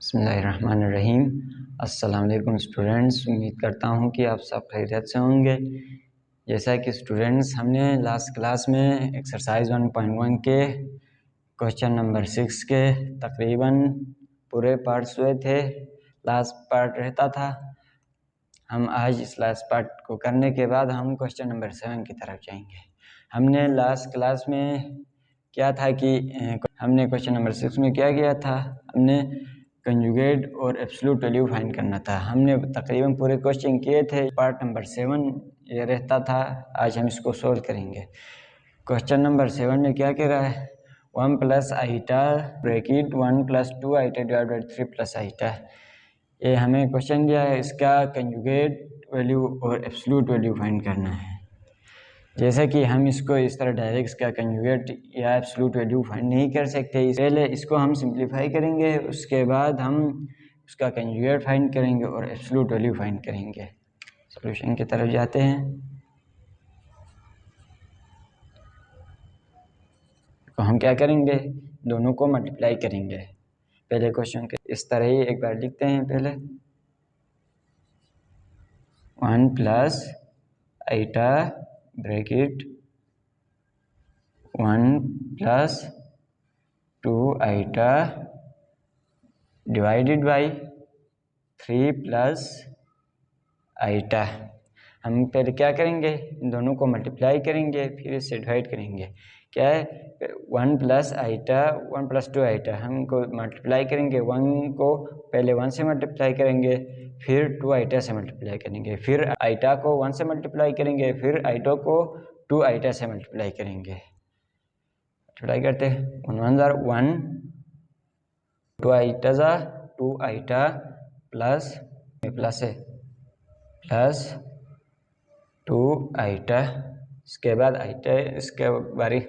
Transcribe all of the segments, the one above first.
बिस्मिल्लाहिर्रहमानिर्रहीम। अस्सलाम वालेकुम स्टूडेंट्स, उम्मीद करता हूँ कि आप सब खैरियत से होंगे। जैसा कि स्टूडेंट्स, हमने लास्ट क्लास में एक्सरसाइज 1.1 के क्वेश्चन नंबर 6 के तकरीबन पूरे पार्ट्स हुए थे। लास्ट पार्ट रहता था। हम आज इस लास्ट पार्ट को करने के बाद हम क्वेश्चन नंबर 7 की तरफ जाएंगे। हमने लास्ट क्लास में क्या था कि हमने क्वेश्चन नंबर 6 में क्या किया था, हमने कंजुगेट और एब्सोल्यूट वैल्यू फाइंड करना था। हमने तकरीबन पूरे क्वेश्चन किए थे। पार्ट नंबर 7 ये रहता था। आज हम इसको सोल्व करेंगे। क्वेश्चन नंबर 7 में क्या कह रहा है, 1 plus iota bracket 1 plus 2 iota divide by 3 plus iota. ये हमें क्वेश्चन दिया है, इसका कंजुगेट वैल्यू और एब्सोल्यूट वैल्यू फाइंड करना है। जैसे कि हम इसको इस तरह डायरेक्ट इसका कंजुगेट या एब्सोल्यूट वैल्यू फाइंड नहीं कर सकते। पहले इसको हम सिंप्लीफाई करेंगे, उसके बाद हम उसका कंजुगेट फाइंड करेंगे और एब्सोल्यूट वैल्यू फाइंड करेंगे। सॉल्यूशन की तरफ जाते हैं। तो हम क्या करेंगे, दोनों को मल्टीप्लाई करेंगे। पहले क्वेश्चन के इस तरह ही एक बार लिखते हैं। पहले 1 plus iota bracket 1 plus 2 iota divided by 3 plus iota. हम पहले क्या करेंगे, इन दोनों को मल्टीप्लाई करेंगे, फिर इससे डिवाइड करेंगे। क्या है, 1 प्लस आईटा 1 प्लस 2 आईटा, हम इनको मल्टीप्लाई करेंगे। 1 को पहले 1 से मल्टीप्लाई करेंगे, फिर 2 आईटा से मल्टीप्लाई करेंगे, फिर आईटा को 1 से मल्टीप्लाई करेंगे, फिर आईटा को 2 आईटा से मल्टीप्लाई करेंगे। मल्टीप्लाई करते हैं, 1 1 जार 1, 2 आईटा ज़ा 2 आईटा प्लस प्लस है प्लस 2 आईटा। इसके बाद आईटा, इसके बारी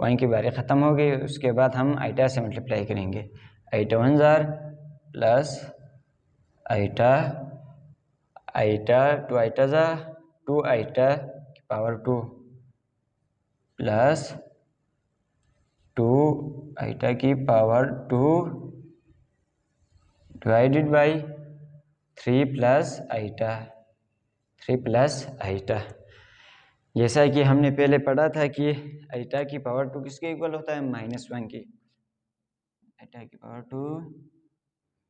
1 की बारी ख़त्म हो गई। उसके बाद हम आईटा से मल्टीप्लाई करेंगे। आईटा 1 जार प्लस आईटा, आईटा 2 आईटा ज़ा 2 आईटा की पावर 2 प्लस 2 आईटा की power 2 divided by 3 plus iota, 3 plus iota. जैसा कि हमने पहले पढ़ा था कि आईटा की पावर 2 किसके इक्वल होता है, -1 की। आईटा की पावर 2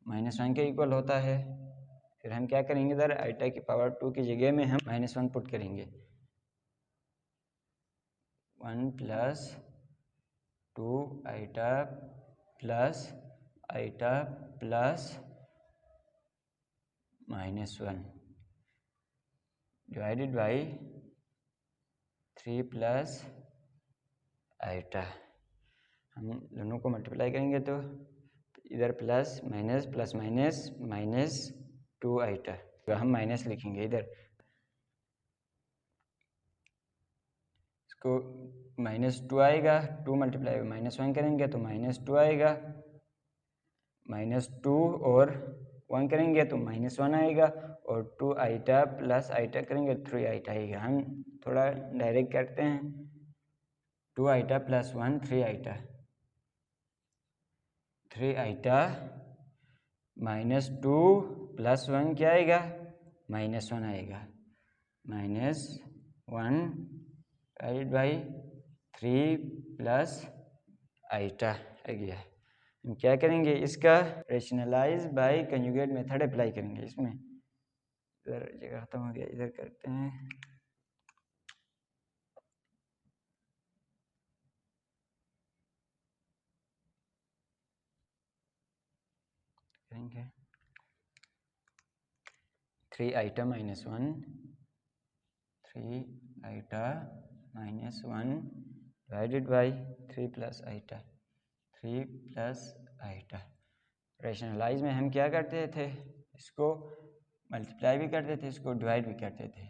-1 के इक्वल होता है। फिर हम क्या करेंगे, इधर आईटा की पावर 2 की जगह में हम -1 पुट करेंगे। 1 plus 2 iota plus iota plus -1 divided by 3 plus iota. हम दोनों को मल्टीप्लाई करेंगे तो इधर plus minus plus minus -2 iota, तो हम माइनस लिखेंगे इधर। इसको -2 आएगा, 2 मल्टीप्लाई -1 करेंगे तो -2 आएगा, -2 और 1 करेंगे तो -1 आएगा, और 2 आईटा प्लस आईटा करेंगे 3 आईटा आएगा। हम थोड़ा डायरेक्ट करते हैं। 2 आईटा प्लस 1 3 आईटा, 3 आईटा -2 प्लस 1 क्या आएगा, -1 आएगा। -1 डिवाइड बाई 3 प्लस आईटा आ गया। हम क्या करेंगे, इसका rationalise by conjugate method apply करेंगे। इसमें इधर जगह खत्म हो गया, इधर करते हैं। करेंगे 3 iota -1, 3 iota -1 divided by 3 plus iota, 3 plus iota. Rationalise में हम क्या करते थे, इसको मल्टीप्लाई भी करते थे, इसको डिवाइड भी करते थे।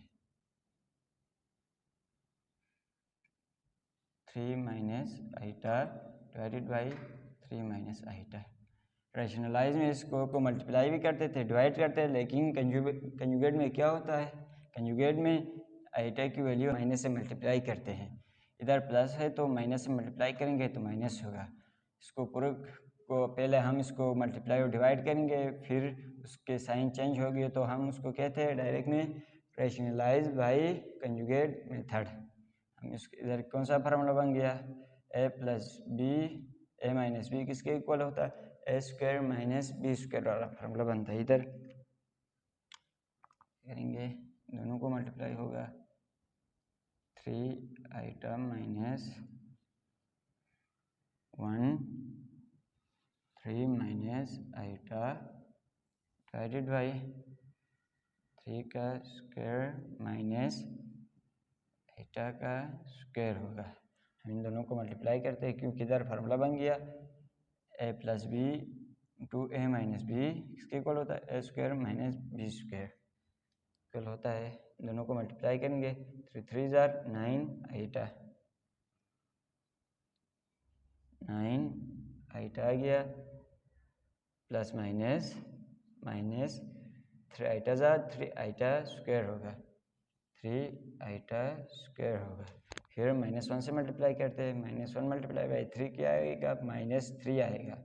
3 minus iota divided by 3 minus iota. Rationalise में इसको को मल्टीप्लाई भी करते थे, डिवाइड करते थे, लेकिन कंजुगेट में क्या होता है, कंजुगेट में आईटा की वैल्यू माइनस से मल्टीप्लाई करते हैं। इधर प्लस है तो माइनस से मल्टीप्लाई करेंगे तो माइनस होगा। इसको पूरे उसको पहले हम इसको मल्टीप्लाई और डिवाइड करेंगे, फिर उसके साइन चेंज होगी तो हम उसको कहते हैं डायरेक्ट में रैशनलाइज बाय कंजुगेट मेथड। हम इसके इधर कौन सा फार्मूला बन गया, ए plus B, A minus B किसके इक्वल होता है, ए स्क्वायर माइनस बी स्क्वायर वाला फार्मूला बनता है। इधर करेंगे दोनों को मल्टीप्लाई होगा 3 iota minus 1 3 minus iota divided by 3 का स्क्वायर माइनस आइटा का स्क्वायर होगा। हम इन दोनों को मल्टीप्लाई करते हैं क्योंकि इधर फार्मूला बन गया ए plus b to a minus b इसके इक्वल होता है ए square minus B square equal होता है। दोनों को मल्टीप्लाई करेंगे 3 3 जार 9 आइटा 9 आइटा आ गया प्लस माइनस माइनस 3 आइटा जार 3 आइटा स्क्वायर होगा 3 आइटा स्क्वायर होगा। फिर -1 से मल्टीप्लाई करते हैं, -1 मल्टीप्लाई बाई 3 क्या आएगा, -3 आएगा।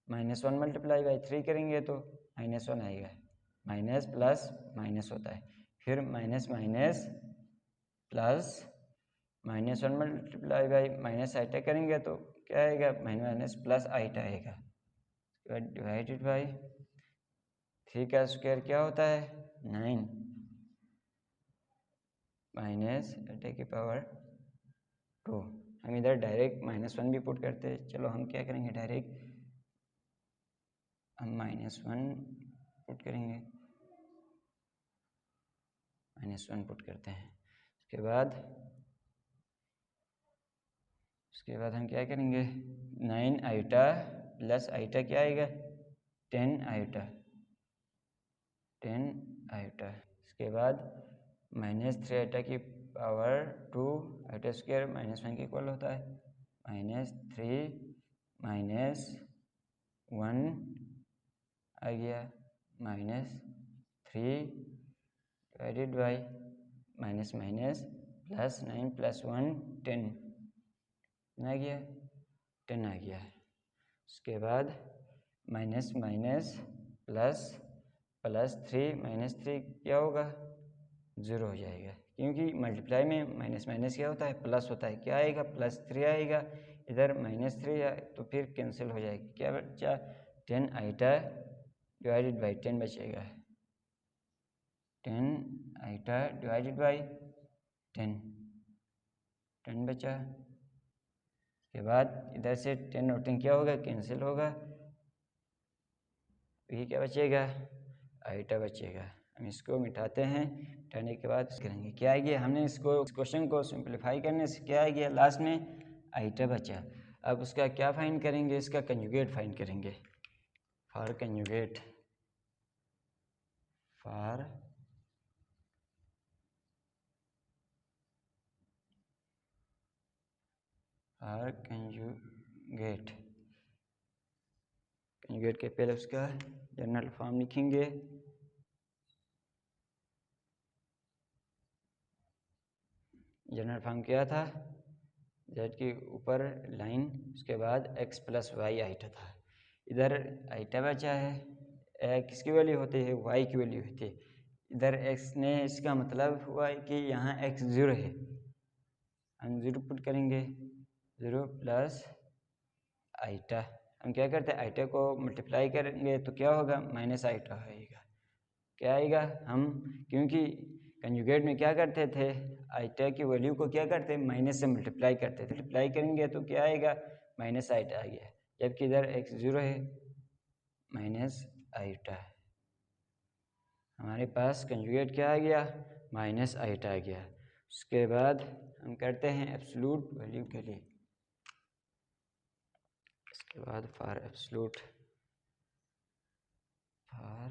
-1 मल्टीप्लाई बाई 3 करेंगे तो -1 आएगा, माइनस प्लस माइनस होता है। फिर minus minus plus -1 multiply by minus iota करेंगे तो क्या आएगा, माइनस प्लस आइटा आएगा। उसके बाद डिवाइडेड बाई 3 का स्क्वायर क्या होता है 9 माइनस आइटा की पावर 2। हम इधर डायरेक्ट -1 भी पुट करते हैं। चलो हम क्या करेंगे, डायरेक्ट हम -1 पुट करेंगे, -1 पुट करते हैं। उसके बाद हम क्या करेंगे 9 आइटा प्लस आइटा क्या आएगा 10 आइटा 10 आइटा। इसके बाद -3 आइटा की पावर 2 आइटा स्क्वायर -1 के इक्वल होता है, -3 -1 आ गया -3 divided by minus minus plus 9 plus 1 10 आ गया 10 आ गया। उसके बाद माइनस माइनस प्लस प्लस 3 -3 क्या होगा 0 हो जाएगा, क्योंकि मल्टीप्लाई में माइनस माइनस क्या होता है प्लस होता है। क्या आएगा +3 आएगा, इधर -3 है तो फिर कैंसिल हो जाएगी। क्या बचा 10 आइटा डिवाइडेड बाई 10 बचेगा, 10 आइटा डिवाइडेड बाई 10 बचा। के बाद इधर से 10 और 10 क्या होगा कैंसिल होगा, ये क्या बचेगा आइटा बचेगा। हम इसको मिटाते हैं, मिटाने के बाद करेंगे क्या आएगी, हमने इसको इस क्वेश्चन को सिंप्लीफाई करने से क्या आएगी लास्ट में आइटा बचा। अब उसका क्या फाइंड करेंगे, इसका कंजुगेट फाइंड करेंगे। For conjugate, for conjugate, conjugate के पहले उसका जनरल फॉर्म लिखेंगे। जनरल फॉर्म क्या था, जेड के ऊपर लाइन, उसके बाद x प्लस वाई आइटा था। इधर आइटा बचा है, किसकी वैल्यू होती है y की वैल्यू होती है। इधर x ने, इसका मतलब हुआ है कि यहाँ x 0 है, हम 0 पुट करेंगे 0 प्लस आइटा। हम क्या करते हैं आइटा को मल्टीप्लाई करेंगे तो क्या होगा माइनस आइटा आएगा। क्या आएगा, हम क्योंकि कंजुगेट में क्या करते थे आइटा की वैल्यू को क्या करते माइनस से मल्टीप्लाई करते थे, मल्टीप्लाई करेंगे तो क्या आएगा माइनस आइटा आ गया, जबकि इधर x 0 है माइनस आइटा। हमारे पास कंजुगेट क्या आ गया माइनस आइटा आ गया। उसके बाद हम करते हैं एब्सोल्यूट वैल्यू के लिए। इसके बाद for absolute, for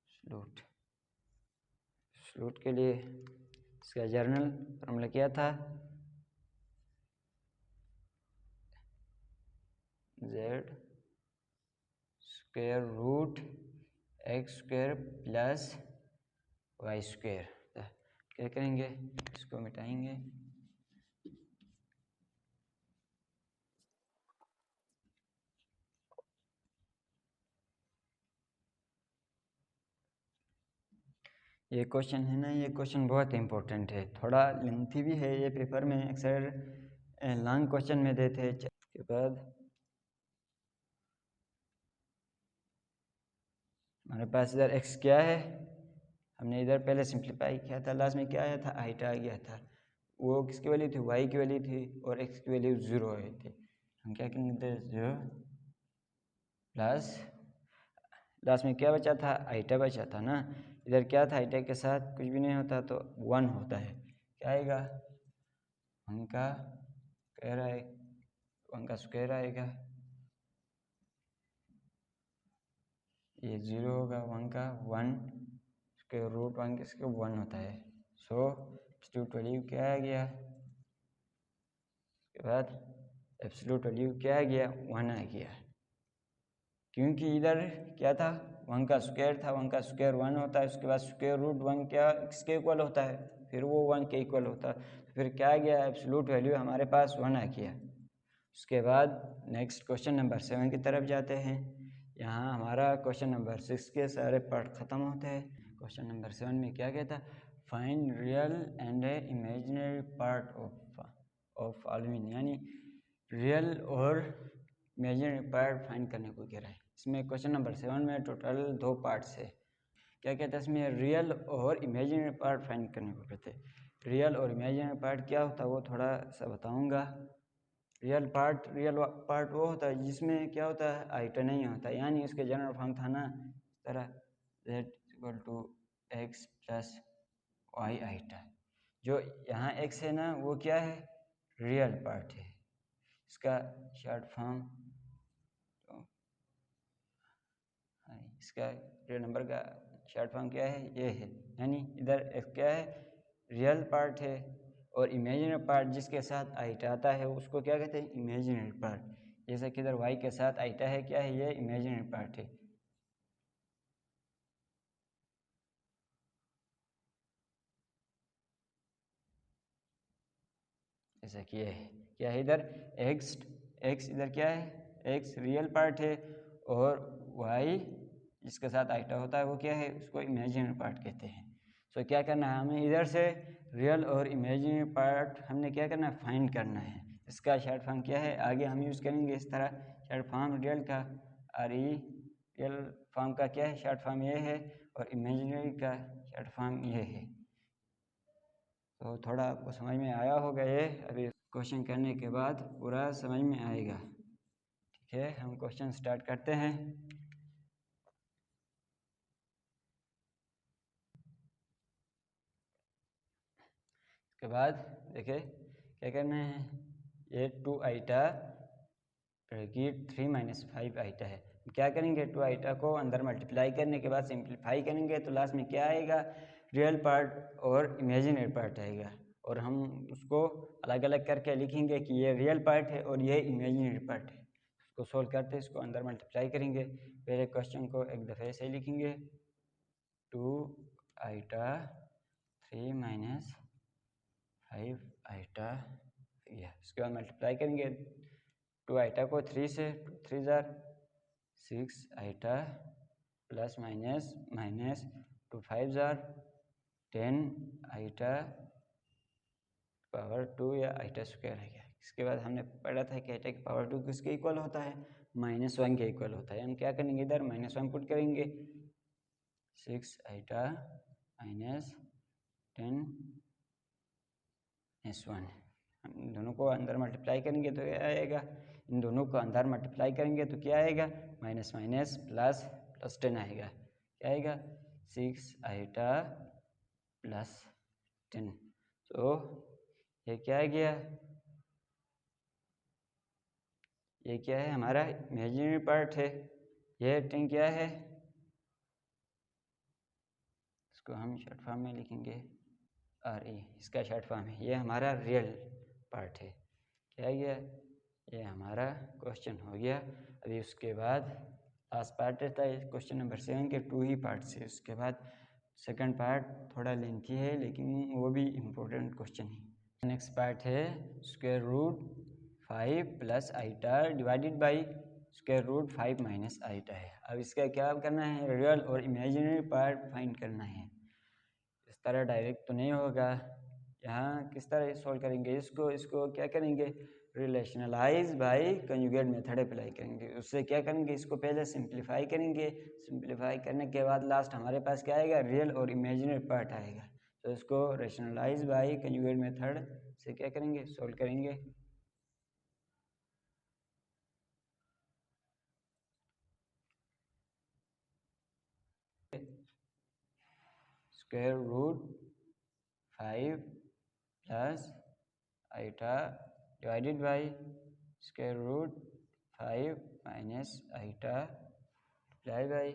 absolute, absolute के लिए इसका जर्नल फॉर्मूला क्या था z square root x square plus Y square. क्या करेंगे इसको मिटाएंगे, ये क्वेश्चन है ना, ये क्वेश्चन बहुत इंपॉर्टेंट है, थोड़ा लेंथी भी है, ये पेपर में अक्सर लॉन्ग क्वेश्चन में देते हैं। के बाद हमारे पास इधर x क्या है, हमने इधर पहले सिंप्लीफाई किया था, लास्ट में क्या आया था, आइटा आ गया था, वो किसकी वैल्यू थी, y की वैल्यू थी, और x की वैल्यू 0 आई थी। हम क्या करेंगे, 0 प्लस लास्ट में क्या बचा था, आइटा बचा था ना, इधर क्या था, आइटा के साथ कुछ भी नहीं होता तो 1 होता है, क्या आएगा, 1 का स्क्वायर आए, 1 का स्क्वायर आएगा, ये 0 होगा, 1 का 1 स्क्वायर रूट 1 किसके 1 होता है। सो एब्सोल्यूट वैल्यू क्या आ गया, उसके बाद एब्सोल्यूट वैल्यू क्या आ गया, 1 आ गया, क्योंकि इधर क्या था, 1 का स्क्वायर था, 1 का स्क्वायर 1 होता है, उसके बाद स्क्वायर रूट 1 क्या किसके इक्वल होता है, फिर वो 1 के इक्वल होता है, फिर क्या आ गया, एब्सोल्यूट वैल्यू हमारे पास 1 आ गया। उसके बाद नेक्स्ट क्वेश्चन नंबर 7 की तरफ जाते हैं। यहाँ हमारा क्वेश्चन नंबर 6 के सारे पार्ट ख़त्म होते हैं। क्वेश्चन नंबर 7 में क्या कहता है, find real and imaginary part of following, यानी रियल और इमेजिनरी पार्ट फाइंड करने को कह रहा है। इसमें क्वेश्चन नंबर 7 में टोटल 2 पार्ट्स है। क्या कहता है इसमें, रियल और इमेजिनरी पार्ट फाइंड करने को कहते हैं। रियल और इमेजिनरी पार्ट क्या होता है वो थोड़ा सा बताऊंगा। रियल पार्ट वो होता है जिसमें क्या होता है, आइटा नहीं होता, यानी इसके जनरल फॉर्म था ना इस तरह z = x + y आइटा, जो यहाँ x है ना वो क्या है, रियल पार्ट है, इसका शॉर्ट फॉर्म, इसका रियल नंबर का शॉर्ट फॉर्म क्या है, ये है, यानी इधर x क्या है, रियल पार्ट है, और इमेजिनरी पार्ट जिसके साथ आइटा आता है उसको क्या कहते हैं, इमेजिनरी पार्ट। जैसे कि इधर y के साथ आइटा है, क्या है, ये इमेजिनरी पार्ट है। जैसा कि ये है, क्या है इधर x इधर क्या है, x रियल पार्ट है, और y जिसके साथ आइटा होता है वो क्या है, उसको इमेजिनरी पार्ट कहते हैं। सो क्या करना है हमें, इधर से रियल और इमेजिनरी पार्ट हमने क्या करना है, फाइंड करना है। इसका शॉर्ट फॉर्म क्या है, आगे हम यूज़ करेंगे इस तरह, शॉर्ट फॉर्म रियल का रियल फॉर्म का क्या है, शॉर्ट फॉर्म ये है, और इमेजिनरी का शॉर्ट फॉर्म ये है। तो थोड़ा आपको समझ में आया होगा, ये अभी क्वेश्चन करने के बाद पूरा समझ में आएगा। ठीक है, हम क्वेश्चन स्टार्ट करते हैं। उसके बाद देखिए क्या करना है, ये 2 आइटा ब्रैकेट 3 - 5 आइटा है। क्या करेंगे, 2 आइटा को अंदर मल्टीप्लाई करने के बाद सिंप्लीफाई करेंगे तो लास्ट में क्या आएगा, रियल पार्ट और इमेजिनरी पार्ट आएगा, और हम उसको अलग अलग करके लिखेंगे कि ये रियल पार्ट है और ये इमेजिनरी पार्ट है। उसको सोल्व करते इसको अंदर मल्टीप्लाई करेंगे। पहले क्वेश्चन को एक दफ़े ऐसे लिखेंगे, 2 आइटा 3 - 5 आइटा, इसके बाद मल्टीप्लाई करेंगे 2 आइटा को 3 से, 3 जार 6 आइटा प्लस माइनस माइनस 2 5 जार 10 आइटा पावर 2 या आइटा स्क्वायर है। क्या इसके बाद हमने पढ़ा था कि आइटा की पावर 2 किसके इक्वल होता है, -1 के इक्वल होता है। हम क्या करेंगे, इधर -1 पुट करेंगे, 6 आइटा माइनस 10 -1, इन दोनों को अंदर मल्टीप्लाई करेंगे तो क्या आएगा, इन दोनों को अंदर मल्टीप्लाई करेंगे तो क्या आएगा, माइनस माइनस प्लस प्लस 10 आएगा, क्या आएगा, 6 आइटा प्लस 10। तो ये क्या आ गया, ये क्या है, हमारा इमेजिनरी पार्ट है। ये 10 क्या है, इसको हम शॉर्ट फॉर्म में लिखेंगे RE, इसका शॉर्ट फॉर्म है। ये हमारा रियल पार्ट है, क्या गया, ये हमारा क्वेश्चन हो गया। अभी उसके बाद लास्ट पार्ट रहता है क्वेश्चन नंबर 7 के 2 ही पार्ट से। उसके बाद सेकंड पार्ट थोड़ा लेंथी है लेकिन वो भी इम्पोर्टेंट क्वेश्चन है। नेक्स्ट पार्ट है square root 5 plus iota divided by square root 5 minus iota है। अब इसका क्या करना है, रियल और इमेजिनरी पार्ट फाइंड करना है। तरह डायरेक्ट तो नहीं होगा। यहाँ किस तरह सॉल्व करेंगे इसको क्या करेंगे, रिलेशनलाइज बाय कंजुगेट मेथड अप्लाई करेंगे। उससे क्या करेंगे, इसको पहले सिंप्लीफाई करेंगे, सिंप्लीफाई करने के बाद लास्ट हमारे पास क्या आएगा, रियल और इमेजिनरी पार्ट आएगा। तो इसको रेशनलाइज बाय कंजुगेट मेथड से क्या करेंगे, सॉल्व करेंगे। Square root 5 plus iota divided by square root 5 minus iota divide by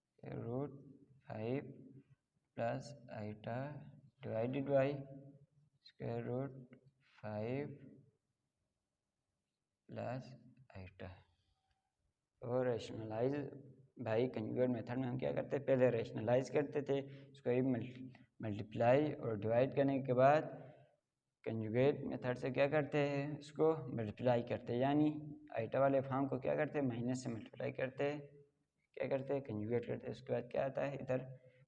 square root 5 plus iota divided by square root 5 plus iota. और रेशनलाइज बाई कंजुगेट मेथड में हम क्या करते हैं, पहले रेशनलाइज करते थे, इसको मल्टीप्लाई और डिवाइड करने के बाद कंजुगेट मेथड से क्या करते हैं, इसको मल्टीप्लाई करते हैं, यानी आइटा वाले फॉर्म को क्या करते हैं, माइनस से मल्टीप्लाई करते हैं, क्या करते हैं, कंजुगेट करते हैं। उसके बाद क्या आता है, इधर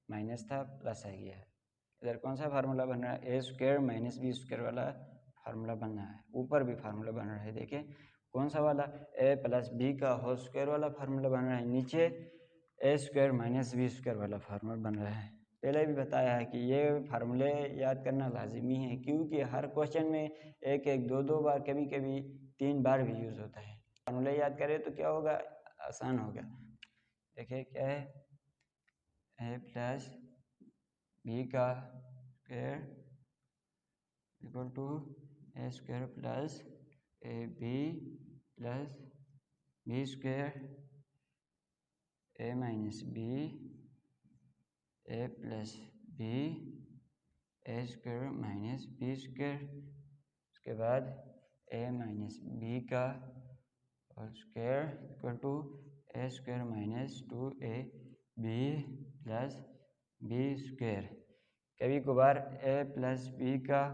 माइनस था प्लस आ गया है। इधर कौन सा फार्मूला बन रहा है, ए स्क्वायर माइनस बी स्क्वायर वाला फार्मूला बन रहा है। ऊपर भी फार्मूला बन रहा है, देखिए कौन सा वाला, ए प्लस बी का होल स्क्वायर वाला फार्मूला बन रहा है। नीचे A square minus B square वाला फार्मूला बन रहा है। पहले भी बताया है कि ये फार्मूले याद करना लाजिमी है, क्योंकि हर क्वेश्चन में एक एक दो बार, कभी कभी 3 बार भी यूज़ होता है। फार्मूले याद करें तो क्या होगा, आसान होगा। देखिए क्या है, ए प्लस बी का square equal to A square plus A B plus B square A minus B A plus B A square minus B square. उसके बाद ए माइनस बी का और square equal to A square minus 2 A B plus B square. कभी कभार A plus B का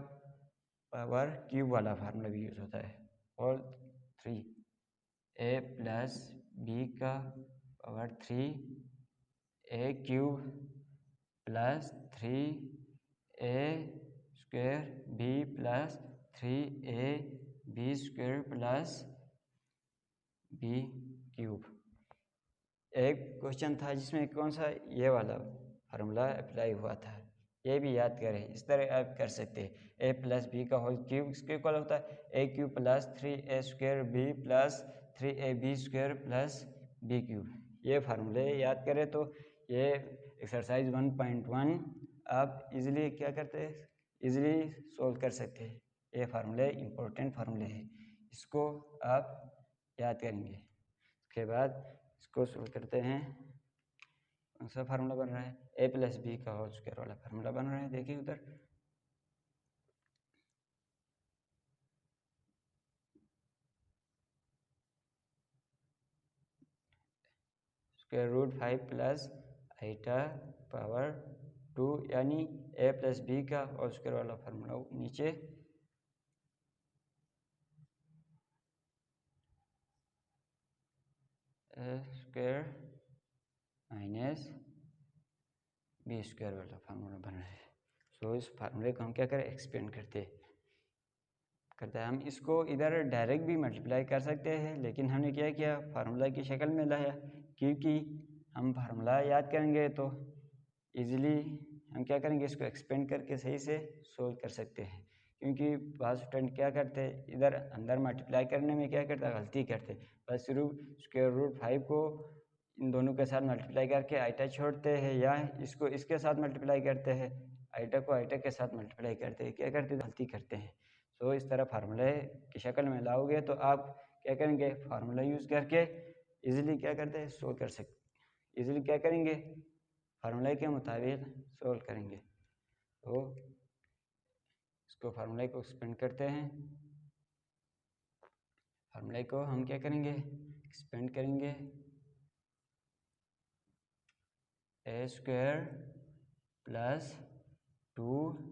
power cube वाला formula भी use होता है। और 3 ए प्लस बी का power 3 A cube plus 3 A square B plus 3 A B square plus B cube. एक क्वेश्चन था जिसमें कौन सा, ये वाला फार्मूला अप्लाई हुआ था, ये भी याद करें। इस तरह आप कर सकते हैं, ए प्लस बी का होल क्यूब इसके इक्वल होता है a cube plus 3 A square B plus 3 A B square plus B cube. ये फार्मूले याद करें तो ये एक्सरसाइज 1.1 आप इजीली क्या करते हैं, इजीली सॉल्व कर सकते हैं। ये फार्मूले इम्पोर्टेंट फार्मूले हैं, इसको आप याद करेंगे। उसके बाद इसको सॉल्व करते हैं। कौन सा फार्मूला बन रहा है, ए प्लस बी का होल स्क्वायर वाला फार्मूला बन रहा है। देखिए उधर square root 5 plus iota power 2, यानी ए प्लस बी का होल स्क्वायर वाला फार्मूला नीचे A square minus B square वाला फार्मूला बन रहा है। सो इस फार्मूले को हम क्या करें, एक्सपेंड करते हैं। हम इसको इधर डायरेक्ट भी मल्टीप्लाई कर सकते हैं, लेकिन हमने क्या किया, फार्मूला की शक्ल में लाया, क्योंकि हम फार्मूला याद करेंगे तो इजीली हम क्या करेंगे, इसको एक्सपेंड करके सही से सोल्व कर सकते हैं। क्योंकि बहुत स्टूडेंट क्या करते हैं, इधर अंदर मल्टीप्लाई करने में क्या करता है, गलती करते, बस सिर्फ स्क्वायर रूट 5 को इन दोनों के साथ मल्टीप्लाई करके आइटा छोड़ते हैं, या इसको इसके साथ मल्टीप्लाई करते हैं, आइटा को आइटा के साथ मल्टीप्लाई करते हैं, क्या करते हैं, गलती करते हैं। सो इस तरह फार्मूले की शक्ल में लाओगे तो आप क्या करेंगे, फार्मूला यूज़ करके इजीली क्या करते हैं, सोल्व कर सकते, इजीली क्या करेंगे, फार्मूले के मुताबिक सोल्व करेंगे। तो इसको फार्मूले को एक्सपेंड करते हैं। फार्मूले को हम क्या करेंगे, एक्सपेंड करेंगे। A square plus 2a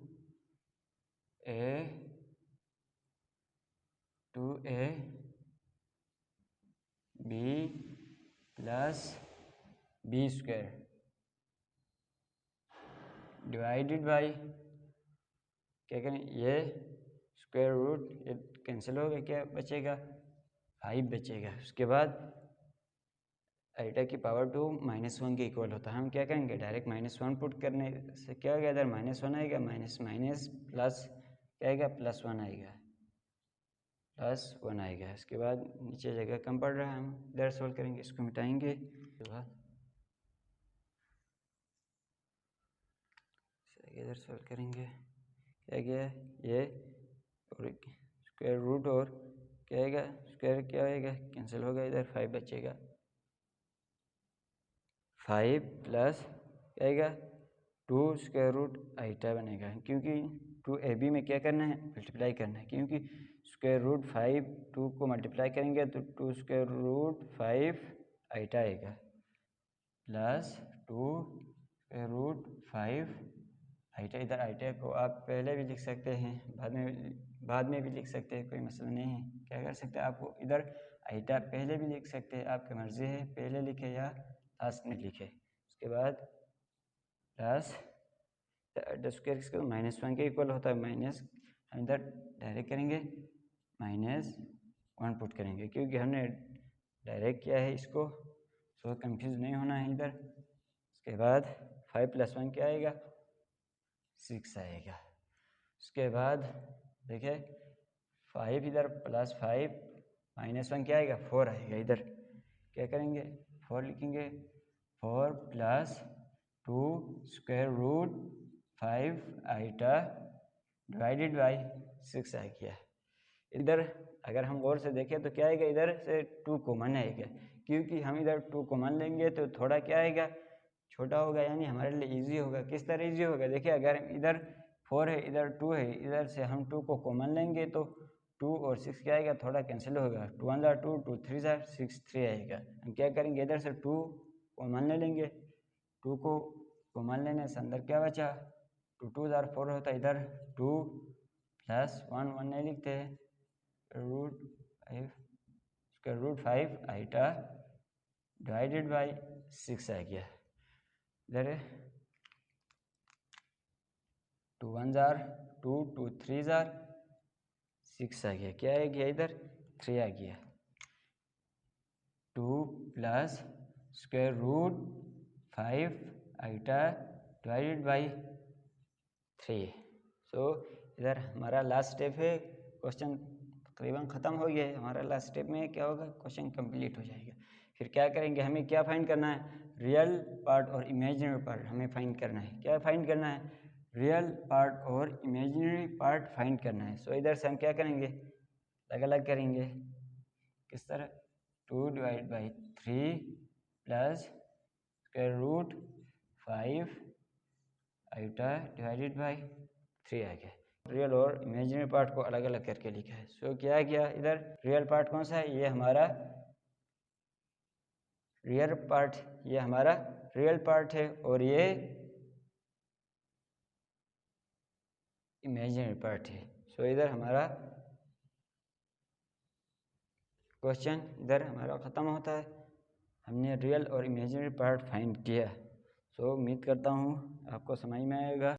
b plus B square divided by क्या करें, ये स्क्वायर रूट, ये कैंसिल होगा, क्या बचेगा 5 बचेगा। उसके बाद आइटा की पावर 2 -1 के इक्वल होता है। हम क्या करेंगे, डायरेक्ट -1 पुट करने से क्या होगा, इधर -1 आएगा, माइनस माइनस प्लस क्या आएगा, +1 आएगा, +1 आएगा। इसके बाद नीचे जगह कम पड़ रहा है, हम इधर सोल्व करेंगे, इसको मिटाएंगे। उसके बाद इधर सोल्व करेंगे, क्या गया ये और स्क्वायर रूट और क्या आएगा, स्क्वायर क्या आएगा, कैंसिल होगा, इधर 5 बचेगा, 5 प्लस क्या आएगा 2 स्क्वायर रूट आइटा बनेगा, क्योंकि 2ab में क्या करना है, मल्टीप्लाई करना है, क्योंकि स्क्वायर रूट 5 2 को मल्टीप्लाई करेंगे तो 2 स्क्वायर रूट 5 आइटा आएगा, प्लस 2 स्क्वायर रूट 5 आइटा। इधर आइटा को आप पहले भी लिख सकते हैं, बाद में भी लिख सकते हैं, कोई मसला नहीं है। क्या कर सकते हैं, आपको इधर आइटा पहले भी लिख सकते हैं, आपकी मर्ज़ी है, पहले लिखे या लास्ट में लिखे। उसके बाद प्लस स्क्वायर इसका -1 के इक्वल होता है, माइनस हम इधर डायरेक्ट करेंगे -1 पुट करेंगे, क्योंकि हमने डायरेक्ट किया है इसको, सो कंफ्यूज नहीं होना है इधर। उसके बाद 5 + 1 क्या आएगा, 6 आएगा। उसके बाद देखिए 5 इधर +5 -1 क्या आएगा, 4 आएगा। इधर क्या करेंगे, 4 लिखेंगे, 4 + 2 square root 5 iota divided by 6 आ गया। इधर अगर हम गौर से देखें तो क्या आएगा, इधर से 2 कॉमन आएगा, क्योंकि हम इधर 2 कॉमन लेंगे तो थोड़ा क्या आएगा, छोटा होगा, यानी हमारे लिए इजी होगा। किस तरह इजी होगा, देखिए अगर इधर 4 है, इधर 2 है, इधर से हम 2 को कॉमन लेंगे तो 2 और 6 क्या आएगा, थोड़ा कैंसिल होगा, 2 1 2 2 3 6 3 आएगा। हम क्या करेंगे, इधर से 2 कॉमन ले लेंगे, 2 को कॉमन लेने से अंदर क्या बचा, 2 2 4 होता है, इधर 2 + 1 1 नहीं लिखते हैं, √5 आइटा डिवाइडेड बाई 6 आ गया। इधर 2 1 2 2 3 6 आ गया, क्या आ गया, इधर 3 आ गया। 2 + square root 5 iota divided by 3। So इधर हमारा लास्ट स्टेप है, क्वेश्चन तकरीबन ख़त्म हो गया है। हमारा लास्ट स्टेप में क्या होगा, क्वेश्चन कंप्लीट हो जाएगा। फिर क्या करेंगे, हमें क्या फाइंड करना है, रियल पार्ट और इमेजिनरी पार्ट हमें फाइंड करना है। क्या फाइंड करना है, रियल पार्ट और इमेजिनरी पार्ट फाइंड करना है। सो इधर से हम क्या करेंगे, अलग अलग करेंगे, किस तरह, 2 divide by 3 plus square root 5 iota divided by 3 आ गया। रियल और इमेजिनरी पार्ट को अलग अलग करके लिखा है। सो क्या किया, इधर रियल पार्ट कौन सा है, ये हमारा रियल पार्ट, ये हमारा रियल पार्ट है, और ये इमेजिनरी पार्ट है। सो इधर हमारा क्वेश्चन इधर हमारा ख़त्म होता है। हमने रियल और इमेजिनरी पार्ट फाइंड किया। सो उम्मीद करता हूँ आपको समझ में आएगा।